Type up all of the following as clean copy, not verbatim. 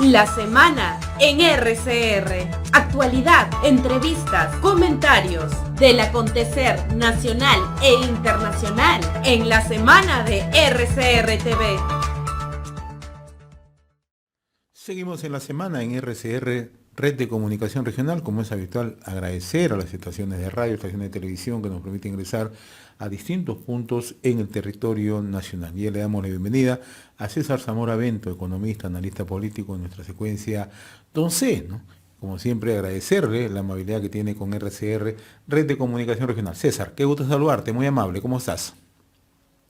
La semana en RCR. Actualidad, entrevistas, comentarios del acontecer nacional e internacional en la semana de RCR TV. Seguimos en la semana en RCR, Red de Comunicación Regional. Como es habitual, agradecer a las estaciones de radio, estaciones de televisión que nos permiten ingresar a distintos puntos en el territorio nacional. Y le damos la bienvenida a César Zamora Bento, economista, analista político en nuestra secuencia Don C, ¿no? Como siempre, agradecerle la amabilidad que tiene con RCR, Red de Comunicación Regional. César, qué gusto saludarte, muy amable, ¿cómo estás?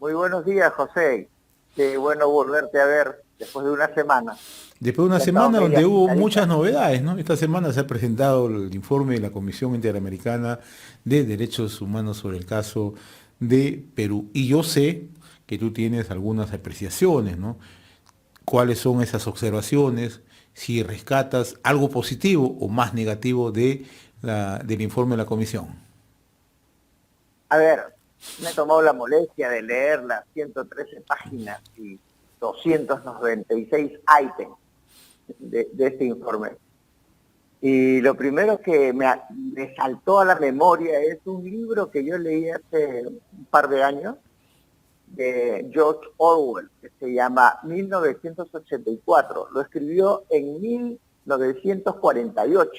Muy buenos días, José. Qué bueno volverte a ver después de una semana. Después de una semana donde hubo muchas novedades, ¿no? Esta semana se ha presentado el informe de la Comisión Interamericana de Derechos Humanos sobre el caso de Perú. Y yo sé que tú tienes algunas apreciaciones, ¿no? ¿Cuáles son esas observaciones? Si rescatas algo positivo o más negativo del informe de la Comisión. A ver, me he tomado la molestia de leer las 113 páginas y 296 ítems de este informe. Y lo primero que me saltó a la memoria es un libro que yo leí hace un par de años de George Orwell, que se llama 1984. Lo escribió en 1948,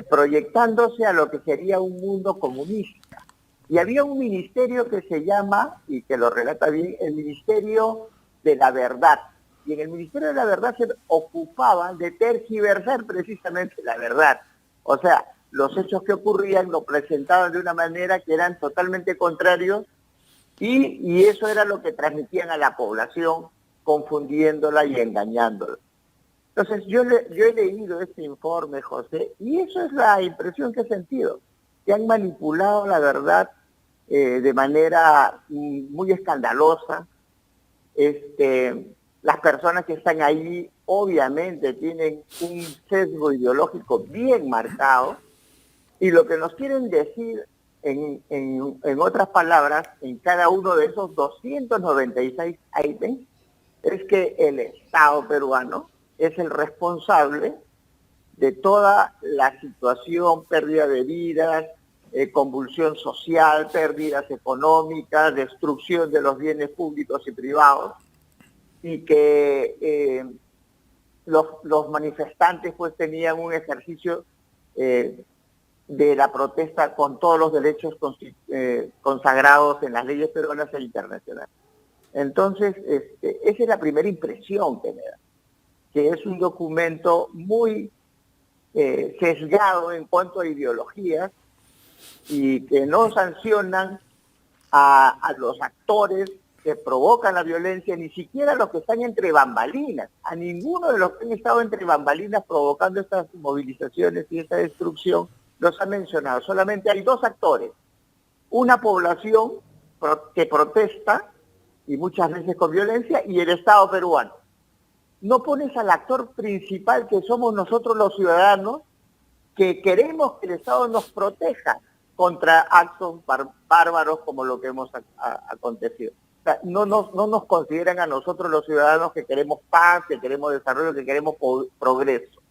proyectándose a lo que sería un mundo comunista. Y había un ministerio que se llama, y que lo relata bien, el Ministerio de la Verdad. Y en el Ministerio de la Verdad se ocupaban de tergiversar precisamente la verdad. O sea, los hechos que ocurrían lo presentaban de una manera que eran totalmente contrarios y eso era lo que transmitían a la población, confundiéndola y engañándola. Entonces, yo he leído este informe, José, y eso es la impresión que he sentido, que han manipulado la verdad de manera muy escandalosa. Las personas que están ahí obviamente tienen un sesgo ideológico bien marcado y lo que nos quieren decir en otras palabras, en cada uno de esos 296 ítems, es que el Estado peruano es el responsable de toda la situación, pérdida de vidas, convulsión social, pérdidas económicas, destrucción de los bienes públicos y privados, y que los manifestantes pues tenían un ejercicio de la protesta con todos los derechos consagrados en las leyes peruanas e internacionales. Entonces, esa es la primera impresión que me da, que es un documento muy sesgado en cuanto a ideologías y que no sancionan a los actores que provocan la violencia, ni siquiera los que están entre bambalinas. A ninguno de los que han estado entre bambalinas provocando estas movilizaciones y esta destrucción los ha mencionado. Solamente hay dos actores. Una población que protesta, y muchas veces con violencia, y el Estado peruano. No pones al actor principal, que somos nosotros los ciudadanos, que queremos que el Estado nos proteja contra actos bárbaros como lo que hemos acontecido. O sea, no nos consideran a nosotros los ciudadanos que queremos paz, que queremos desarrollo, que queremos progreso.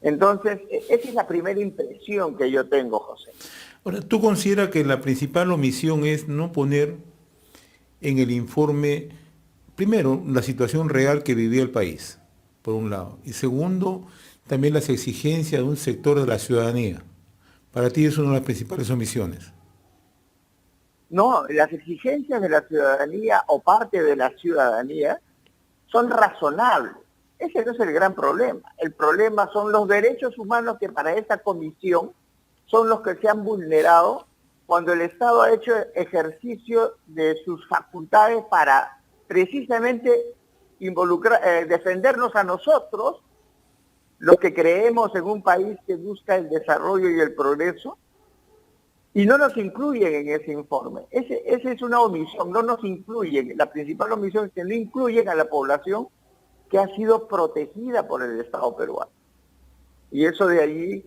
Entonces, esa es la primera impresión que yo tengo, José. Ahora, ¿tú consideras que la principal omisión es no poner en el informe, primero, la situación real que vivía el país, por un lado, y segundo, también las exigencias de un sector de la ciudadanía? Para ti es una de las principales omisiones. No, las exigencias de la ciudadanía o parte de la ciudadanía son razonables. Ese no es el gran problema. El problema son los derechos humanos que para esta comisión son los que se han vulnerado cuando el Estado ha hecho ejercicio de sus facultades para precisamente defendernos a nosotros, los que creemos en un país que busca el desarrollo y el progreso, y no nos incluyen en ese informe. Esa es una omisión, no nos incluyen. La principal omisión es que no incluyen a la población que ha sido protegida por el Estado peruano. Y eso de allí,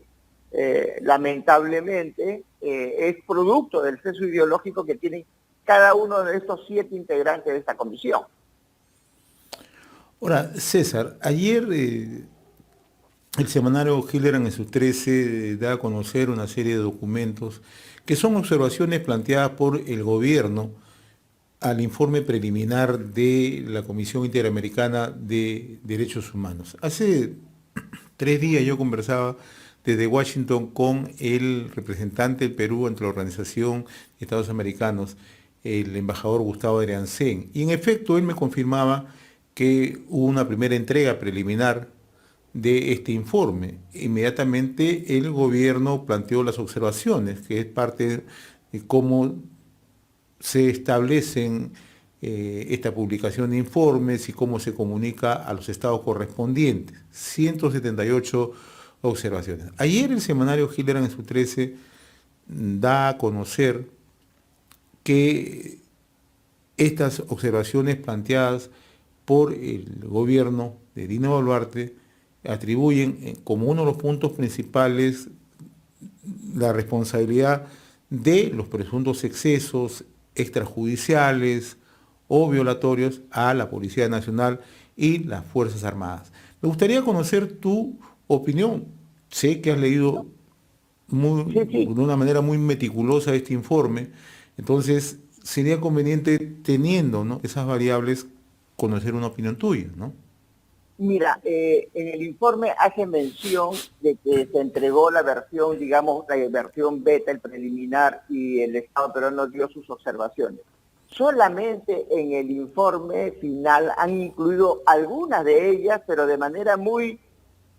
lamentablemente, es producto del sesgo ideológico que tienen cada uno de estos 7 integrantes de esta comisión. Ahora, César, ayer el semanario Hilleran en sus 13 da a conocer una serie de documentos que son observaciones planteadas por el gobierno al informe preliminar de la Comisión Interamericana de Derechos Humanos. Hace 3 días yo conversaba desde Washington con el representante del Perú ante la Organización de Estados Americanos, el embajador Gustavo Adriancén, y en efecto él me confirmaba que hubo una primera entrega preliminar de este informe. Inmediatamente el gobierno planteó las observaciones, que es parte de cómo se establecen esta publicación de informes y cómo se comunica a los estados correspondientes. 178 observaciones. Ayer el semanario Hilleran en su 13 da a conocer que estas observaciones planteadas por el gobierno de Dina Boluarte atribuyen como uno de los puntos principales la responsabilidad de los presuntos excesos extrajudiciales o violatorios a la Policía Nacional y las Fuerzas Armadas. Me gustaría conocer tu opinión. Sé que has leído de una manera muy meticulosa este informe, entonces sería conveniente, teniendo, ¿no?, esas variables, conocer una opinión tuya, ¿no? Mira, en el informe hace mención de que se entregó la versión, digamos, la versión beta, el preliminar, y el Estado peruano dio sus observaciones. Solamente en el informe final han incluido algunas de ellas, pero de manera muy,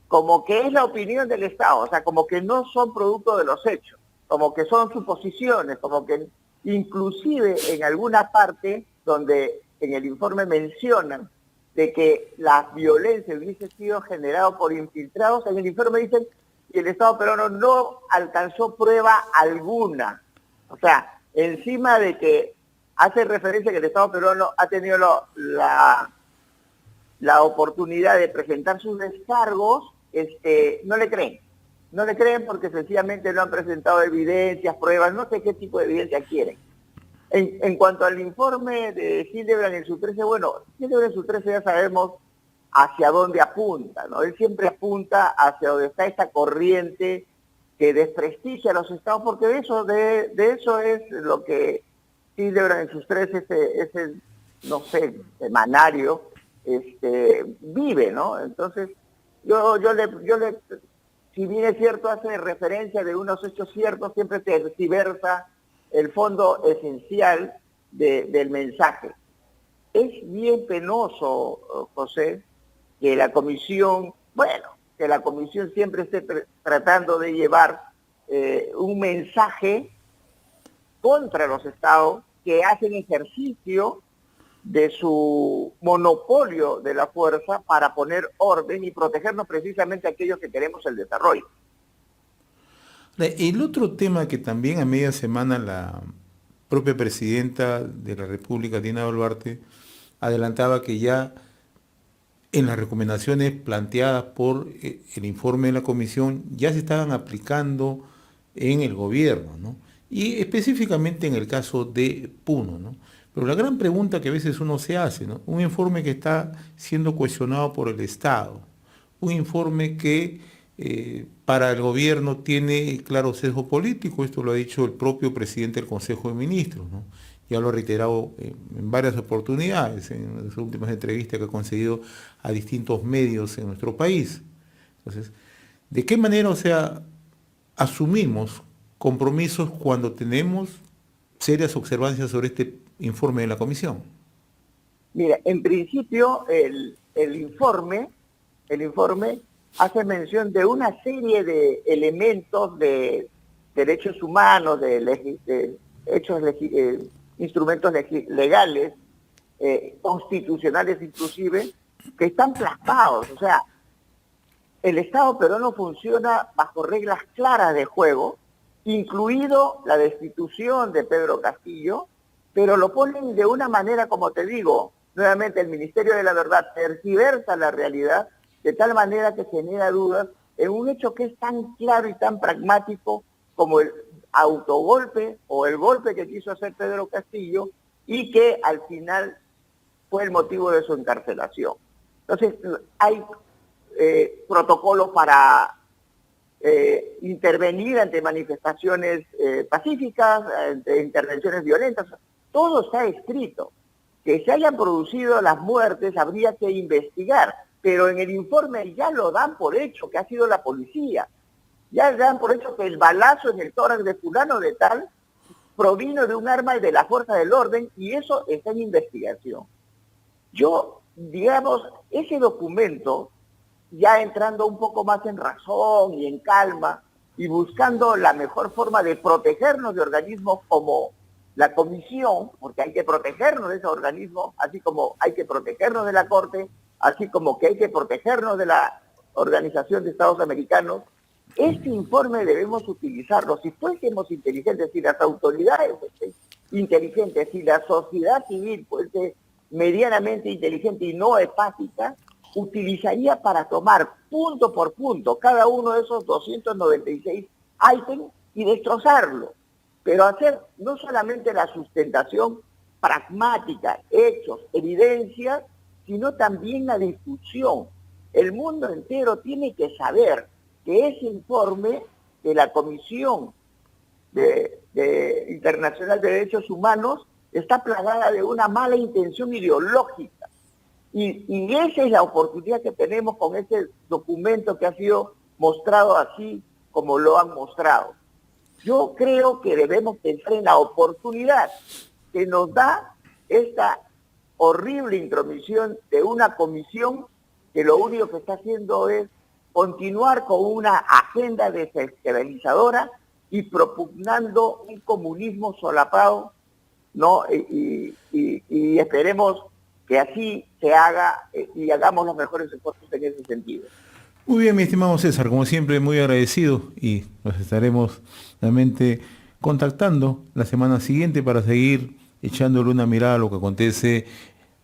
como que es la opinión del Estado, o sea, como que no son producto de los hechos, como que son suposiciones, como que inclusive en alguna parte donde en el informe mencionan de que la violencia hubiese sido generada por infiltrados, en el informe dicen que el Estado peruano no alcanzó prueba alguna. O sea, encima de que hace referencia que el Estado peruano ha tenido la oportunidad de presentar sus descargos, no le creen. No le creen porque sencillamente no han presentado evidencias, pruebas, no sé qué tipo de evidencia quieren. En cuanto al informe de Hillebrand en su 13, bueno, Hillebrand en su 13 ya sabemos hacia dónde apunta, ¿no? Él siempre apunta hacia donde está esta corriente que desprestigia a los estados, porque de eso es lo que Hillebrand en sus 13, ese no sé, semanario, vive, ¿no? Entonces, yo le, si bien es cierto, hace referencia de unos hechos ciertos, siempre tergiversa el fondo esencial del mensaje. Es bien penoso, José, que la comisión, que la comisión siempre esté tratando de llevar un mensaje contra los estados que hacen ejercicio de su monopolio de la fuerza para poner orden y protegernos precisamente a aquellos que queremos el desarrollo. El otro tema que también a media semana la propia presidenta de la República, Dina Boluarte, adelantaba que ya en las recomendaciones planteadas por el informe de la comisión ya se estaban aplicando en el gobierno, ¿no? Y específicamente en el caso de Puno, ¿no? Pero la gran pregunta que a veces uno se hace, ¿no? Un informe que está siendo cuestionado por el Estado, un informe que para el gobierno tiene claro sesgo político, esto lo ha dicho el propio presidente del Consejo de Ministros, ¿no? Ya lo ha reiterado en varias oportunidades, en las últimas entrevistas que ha concedido a distintos medios en nuestro país. Entonces, ¿de qué manera, o sea, asumimos compromisos cuando tenemos serias observancias sobre este informe de la comisión? Mira, en principio el informe hace mención de una serie de elementos de derechos humanos, de hechos, instrumentos legales, constitucionales inclusive, que están plasmados. O sea, el Estado peruano funciona bajo reglas claras de juego, incluido la destitución de Pedro Castillo, pero lo ponen de una manera, como te digo, nuevamente el Ministerio de la Verdad tergiversa la realidad de tal manera que genera dudas en un hecho que es tan claro y tan pragmático como el autogolpe o el golpe que quiso hacer Pedro Castillo y que al final fue el motivo de su encarcelación. Entonces, hay protocolos para intervenir ante manifestaciones pacíficas, ante intervenciones violentas. Todo está escrito. Que se hayan producido las muertes habría que investigar, pero en el informe ya lo dan por hecho que ha sido la policía. Ya dan por hecho que el balazo en el tórax de fulano de tal provino de un arma de la fuerza del orden, y eso está en investigación. Yo, digamos, ese documento, ya entrando un poco más en razón y en calma, y buscando la mejor forma de protegernos de organismos como la Comisión, porque hay que protegernos de ese organismo, así como hay que protegernos de la Corte, así como que hay que protegernos de la Organización de Estados Americanos. Este informe debemos utilizarlo. Si fuésemos inteligentes, si las autoridades fuesen inteligentes, si la sociedad civil fuese medianamente inteligente y no hepática, utilizaría para tomar punto por punto cada uno de esos 296 ítems y destrozarlo. Pero hacer no solamente la sustentación pragmática, hechos, evidencias, sino también la discusión. El mundo entero tiene que saber que ese informe de la Comisión Internacional de Derechos Humanos está plagada de una mala intención ideológica. Y esa es la oportunidad que tenemos con este documento que ha sido mostrado así como lo han mostrado. Yo creo que debemos pensar en la oportunidad que nos da esta horrible intromisión de una comisión que lo único que está haciendo es continuar con una agenda desestabilizadora y propugnando un comunismo solapado, ¿no? Y esperemos que así se haga y hagamos los mejores esfuerzos en ese sentido. Muy bien, mi estimado César, como siempre, muy agradecido, y nos estaremos realmente contactando la semana siguiente para seguir echándole una mirada a lo que acontece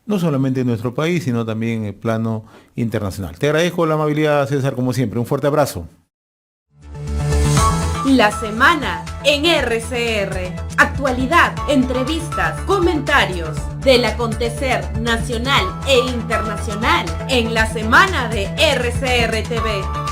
no solamente en nuestro país, sino también en el plano internacional. Te agradezco la amabilidad, César, como siempre. Un fuerte abrazo. La semana en RCR. Actualidad, entrevistas, comentarios del acontecer nacional e internacional en la semana de RCR TV.